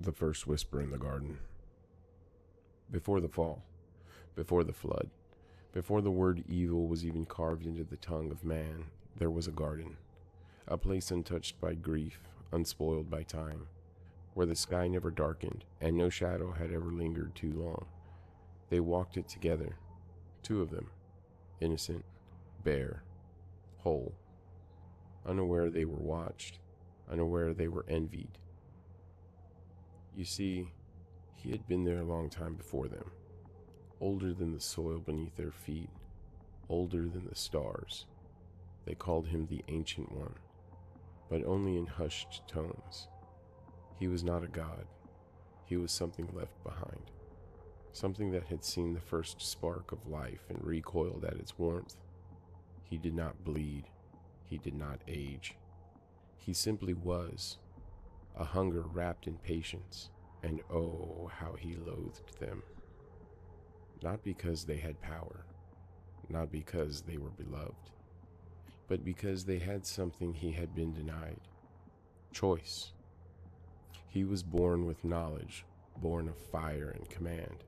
The first whisper in the garden. Before the fall, before the flood, before the word evil was even carved into the tongue of man, there was a garden, a place untouched by grief, unspoiled by time, where the sky never darkened and no shadow had ever lingered too long. They walked it together, two of them, innocent, bare, whole, unaware they were watched, unaware they were envied. You see, he had been there a long time before them, older than the soil beneath their feet, older than the stars. They called him the Ancient One, but only in hushed tones. He was not a god. He was something left behind, something that had seen the first spark of life and recoiled at its warmth. He did not bleed. He did not age. He simply was, a hunger wrapped in patience, and oh, how he loathed them. Not because they had power, not because they were beloved, but because they had something he had been denied: choice. He was born with knowledge, born of fire and command.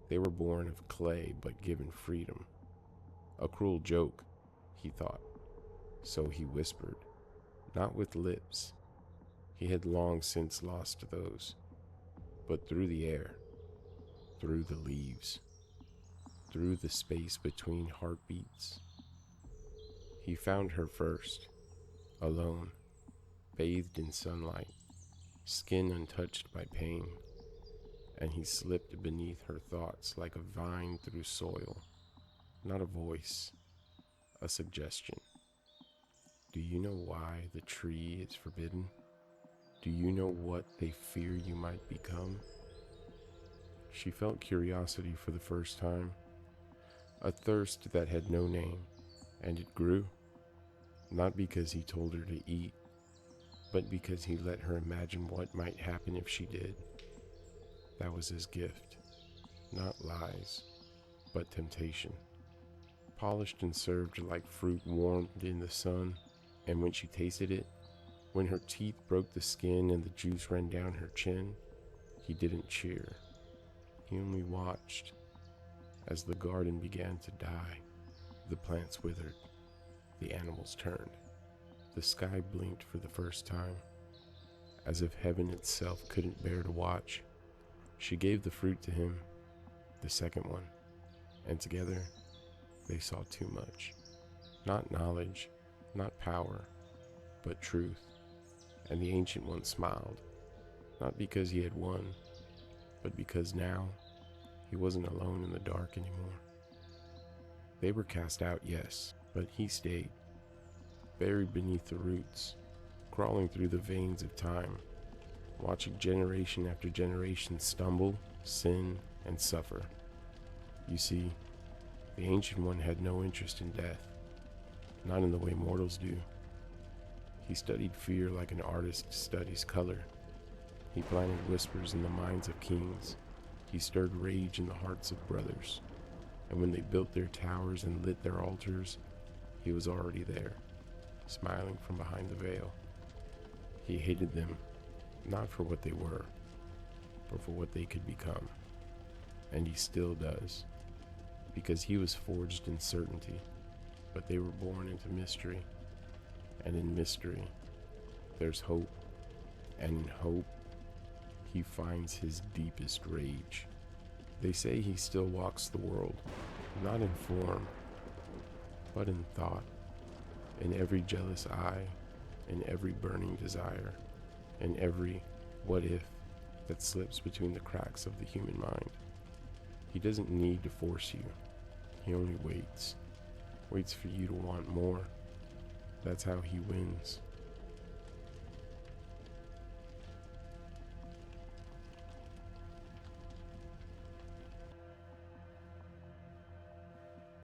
They were born of clay but given freedom. A cruel joke, he thought. So he whispered, not with lips. He had long since lost those, but through the air, through the leaves, through the space between heartbeats. He found her first, alone, bathed in sunlight, skin untouched by pain, and he slipped beneath her thoughts like a vine through soil, not a voice, a suggestion. Do you know why the tree is forbidden? Do you know what they fear you might become? She felt curiosity for the first time, a thirst that had no name, and it grew, not because he told her to eat, but because he let her imagine what might happen if she did. That was his gift, not lies, but temptation, polished and served like fruit warmed in the sun, and when she tasted it, when her teeth broke the skin and the juice ran down her chin, he didn't cheer. He only watched. As the garden began to die, the plants withered, the animals turned, the sky blinked for the first time, as if heaven itself couldn't bear to watch. She gave the fruit to him, the second one, and together they saw too much. Not knowledge, not power, but truth. And the Ancient One smiled, not because he had won, but because now he wasn't alone in the dark anymore. They were cast out, yes, but he stayed, buried beneath the roots, crawling through the veins of time, watching generation after generation stumble, sin, and suffer. You see, the Ancient One had no interest in death, not in the way mortals do. He studied fear like an artist studies color. He planted whispers in the minds of kings. He stirred rage in the hearts of brothers. And when they built their towers and lit their altars, he was already there, smiling from behind the veil. He hated them, not for what they were, but for what they could become. And he still does, because he was forged in certainty, but they were born into mystery. And in mystery, there's hope, and in hope, he finds his deepest rage. They say he still walks the world, not in form, but in thought, in every jealous eye, in every burning desire, in every what if that slips between the cracks of the human mind. He doesn't need to force you. He only waits for you to want more. That's how he wins.